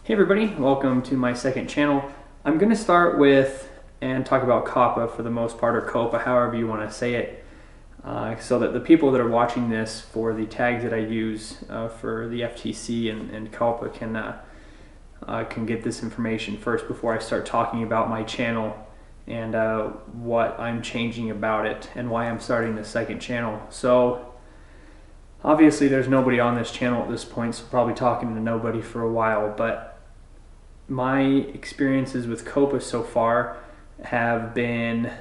Hey everybody, welcome to my second channel. I'm going to start with and talk about COPPA for the most part, or COPPA, however you want to say it, so that the people that are watching this for the tags that I use for the FTC and COPPA can get this information first before I start talking about my channel and what I'm changing about it and why I'm starting the second channel. So obviously there's nobody on this channel at this point, so probably talking to nobody for a while, but my experiences with COPPA so far have been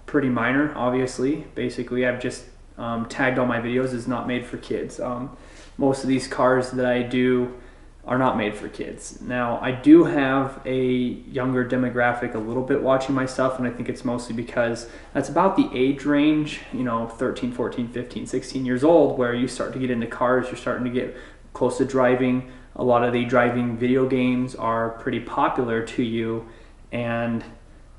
pretty minor, obviously. Basically, I've just tagged all my videos as not made for kids. Most of these cars that I do are not made for kids. Now, I do have a younger demographic a little bit watching my stuff, and I think it's mostly because that's about the age range, 13, 14, 15, 16 years old, where you start to get into cars, you're starting to get close to driving. A lot of the driving video games are pretty popular to you, and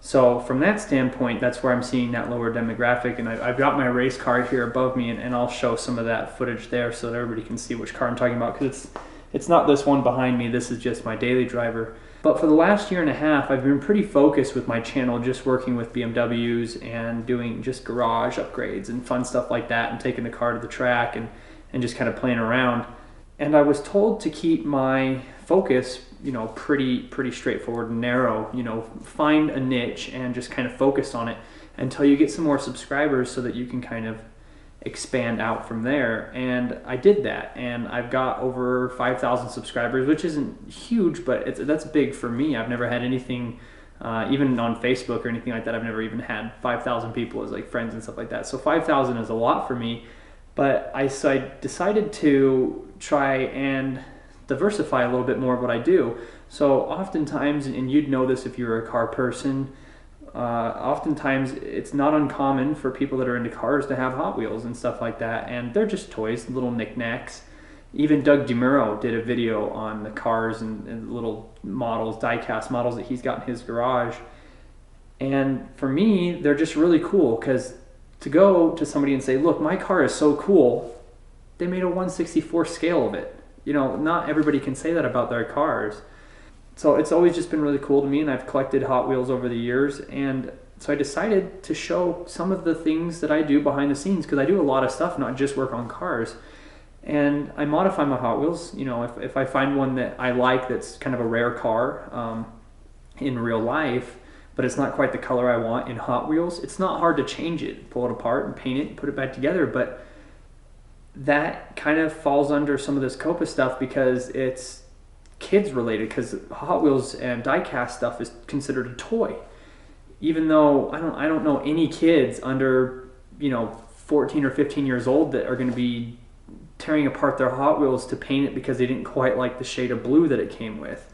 so from that standpoint, that's where I'm seeing that lower demographic. And I've got my race car here above me, and I'll show some of that footage there so that everybody can see which car I'm talking about, because it's not this one behind me, this is just my daily driver. But for the last year and a half, I've been pretty focused with my channel, just working with BMWs and doing just garage upgrades and fun stuff like that, and taking the car to the track and just kind of playing around. And I was told to keep my focus, pretty straightforward and narrow. Find a niche and just kind of focus on it until you get some more subscribers so that you can kind of expand out from there. And I did that, and I've got over 5,000 subscribers, which isn't huge, but that's big for me. I've never had anything, even on Facebook or anything like that, I've never even had 5,000 people as like friends and stuff like that. So 5,000 is a lot for me. But I decided to try and diversify a little bit more of what I do. So oftentimes, and you'd know this if you're a car person, oftentimes it's not uncommon for people that are into cars to have Hot Wheels and stuff like that, and they're just toys, little knickknacks. Even Doug DeMuro did a video on the cars and little models, die-cast models that he's got in his garage. And for me, they're just really cool, because to go to somebody and say, look, my car is so cool, they made a 1/64 scale of it. Not everybody can say that about their cars. So it's always just been really cool to me, and I've collected Hot Wheels over the years, and so I decided to show some of the things that I do behind the scenes, because I do a lot of stuff, not just work on cars. And I modify my Hot Wheels. If I find one that I like that's kind of a rare car in real life, but it's not quite the color I want in Hot Wheels, it's not hard to change it, pull it apart and paint it and put it back together. But that kind of falls under some of this COPPA stuff because it's kids related, because Hot Wheels and die-cast stuff is considered a toy. Even though I don't know any kids under 14 or 15 years old that are going to be tearing apart their Hot Wheels to paint it because they didn't quite like the shade of blue that it came with.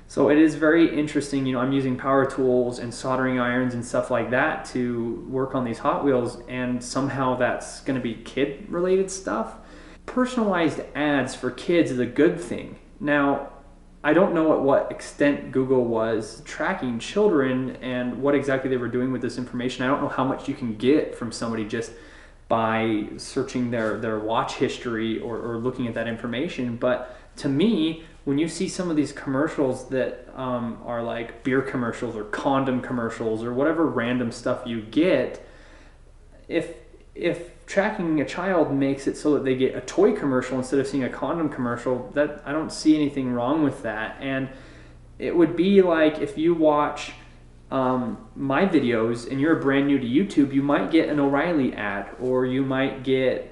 So it is very interesting. I'm using power tools and soldering irons and stuff like that to work on these Hot Wheels, and somehow that's going to be kid related stuff. Personalized ads for kids is a good thing. Now, I don't know at what extent Google was tracking children and what exactly they were doing with this information. I don't know how much you can get from somebody just by searching their watch history or looking at that information. But to me, when you see some of these commercials that are like beer commercials or condom commercials or whatever random stuff you get, if tracking a child makes it so that they get a toy commercial instead of seeing a condom commercial, that I don't see anything wrong with that. And it would be like if you watch my videos and you're brand new to YouTube, you might get an O'Reilly ad, or you might get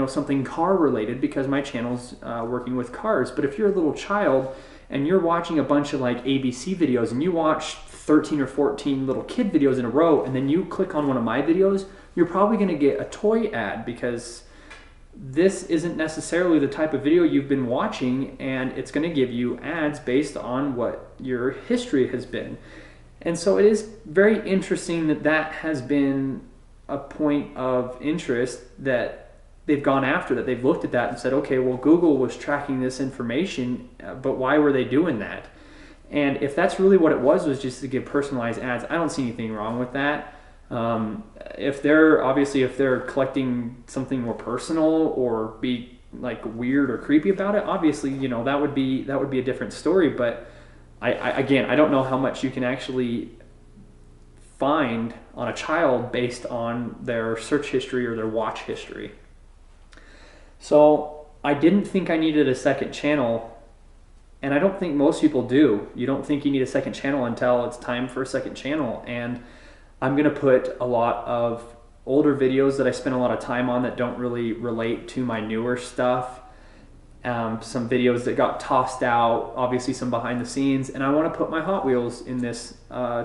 something car related, because my channel's working with cars. But if you're a little child and you're watching a bunch of like ABC videos, and you watch 13 or 14 little kid videos in a row, and then you click on one of my videos, you're probably going to get a toy ad, because this isn't necessarily the type of video you've been watching, and it's going to give you ads based on what your history has been. And so it is very interesting that has been a point of interest that they've gone after, that they've looked at that and said, okay, well, Google was tracking this information, but why were they doing that? And if that's really what it was just to give personalized ads, I don't see anything wrong with that. If they're collecting something more personal or be like weird or creepy about it, obviously, that would be a different story. But Again, I don't know how much you can actually find on a child based on their search history or their watch history. So I didn't think I needed a second channel, and I don't think most people do. You don't think you need a second channel until it's time for a second channel. And I'm gonna put a lot of older videos that I spent a lot of time on that don't really relate to my newer stuff. Some videos that got tossed out, obviously some behind the scenes, and I want to put my Hot Wheels in this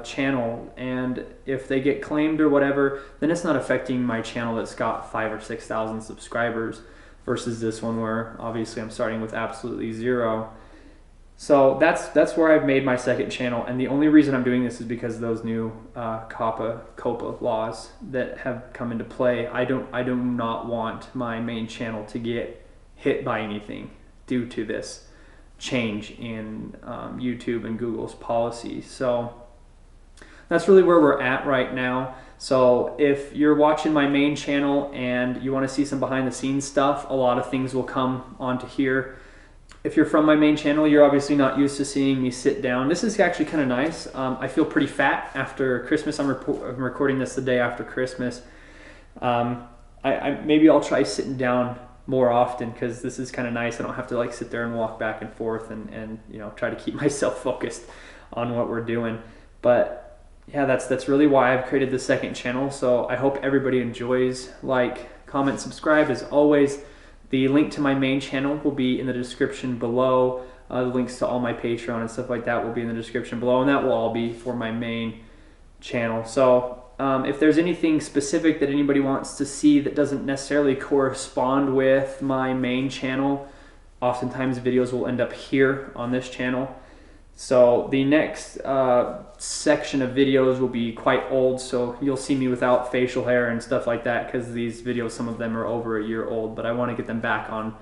channel, and if they get claimed or whatever, then it's not affecting my channel that's got 5,000 or 6,000 subscribers versus this one where obviously I'm starting with absolutely zero. So that's where I've made my second channel, and the only reason I'm doing this is because of those new COPPA laws that have come into play. I do not want my main channel to get hit by anything due to this change in YouTube and Google's policy. So that's really where we're at right now. So if you're watching my main channel and you want to see some behind the scenes stuff, a lot of things will come onto here. If you're from my main channel, you're obviously not used to seeing me sit down. This is actually kind of nice. I feel pretty fat after Christmas. I'm recording this the day after Christmas. Maybe I'll try sitting down more often because this is kind of nice. I don't have to like sit there and walk back and forth and you know, try to keep myself focused on what we're doing. But yeah, that's really why I've created the second channel. So I hope everybody enjoys. Like, comment, subscribe as always. The link to my main channel will be in the description below. The links to all my Patreon and stuff like that will be in the description below, and that will all be for my main channel. So if there's anything specific that anybody wants to see that doesn't necessarily correspond with my main channel, oftentimes videos will end up here on this channel. So the next section of videos will be quite old, so you'll see me without facial hair and stuff like that because these videos, some of them are over a year old, but I want to get them back on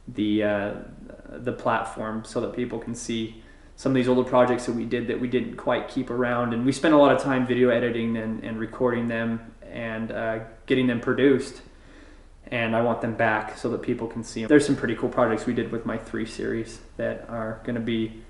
the platform so that people can see some of these older projects that we did that we didn't quite keep around. And we spent a lot of time video editing and recording them and getting them produced, and I want them back so that people can see them. There's some pretty cool projects we did with my 3 series that are going to be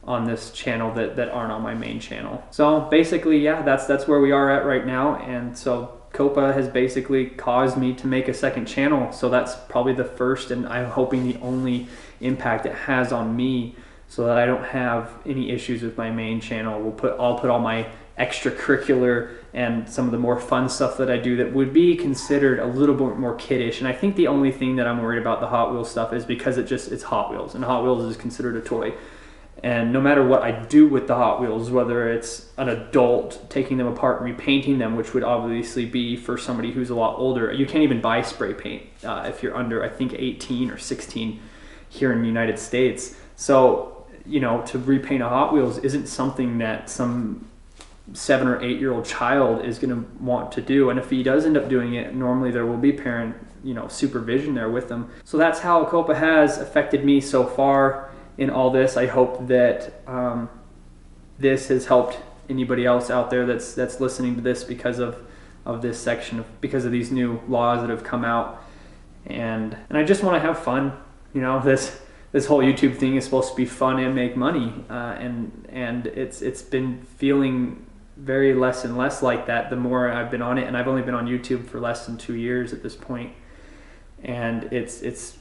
on this channel that aren't on my main channel. So basically, yeah, that's where we are at right now. And so COPPA has basically caused me to make a second channel. So that's probably the first, and I'm hoping the only impact it has on me, so that I don't have any issues with my main channel. I'll put all my extracurricular and some of the more fun stuff that I do that would be considered a little bit more kiddish. And I think the only thing that I'm worried about the Hot Wheels stuff is because it's Hot Wheels, and Hot Wheels is considered a toy. And no matter what I do with the Hot Wheels, whether it's an adult taking them apart and repainting them, which would obviously be for somebody who's a lot older, you can't even buy spray paint if you're under, I think, 18 or 16 here in the United States. So, you know, to repaint a Hot Wheels isn't something that some 7 or 8-year-old child is going to want to do. And if he does end up doing it, normally there will be parent, you know, supervision there with them. So that's how COPPA has affected me so far in all this. I hope that this has helped anybody else out there that's listening to this because of this section, because of these new laws that have come out. And I just want to have fun. You know, this whole YouTube thing is supposed to be fun and make money, and it's been feeling very less and less like that the more I've been on it. And I've only been on YouTube for less than 2 years at this point, and it's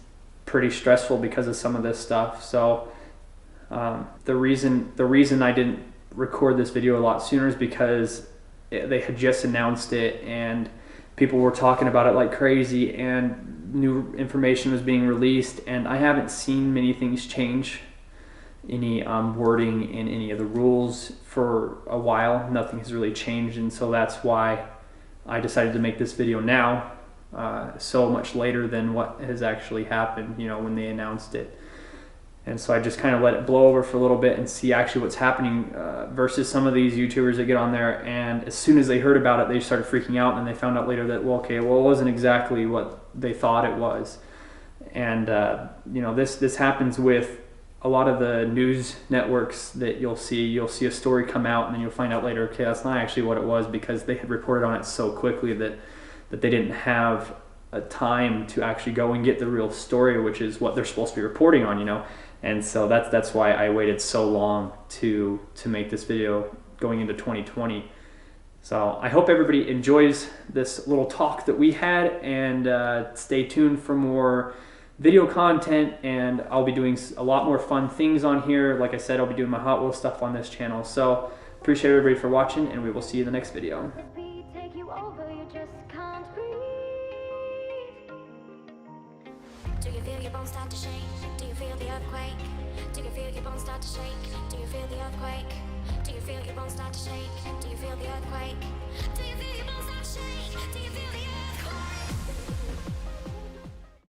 pretty stressful because of some of this stuff. So the reason I didn't record this video a lot sooner is because they had just announced it and people were talking about it like crazy, and new information was being released, and I haven't seen many things change, any wording in any of the rules for a while. Nothing has really changed, and so that's why I decided to make this video now, so much later than what has actually happened, you know, when they announced it. And so I just kind of let it blow over for a little bit and see actually what's happening versus some of these YouTubers that get on there, and as soon as they heard about it, they started freaking out, and they found out later that, well, okay, well, it wasn't exactly what they thought it was. And you know, this happens with a lot of the news networks that you'll see a story come out, and then you'll find out later, okay, that's not actually what it was, because they had reported on it so quickly that they didn't have a time to actually go and get the real story, which is what they're supposed to be reporting on, you know. And so that's why I waited so long to make this video going into 2020. So I hope everybody enjoys this little talk that we had, and stay tuned for more video content, and I'll be doing a lot more fun things on here. Like I said, I'll be doing my Hot Wheels stuff on this channel. So appreciate everybody for watching, and we will see you in the next video. Do you feel your bones start to shake? Do you feel the earthquake? Do you feel your bones start to shake? Do you feel the earthquake? Do you feel your bones start to shake? Do you feel the earthquake? Do you feel your bones start to shake? Do you feel the earthquake?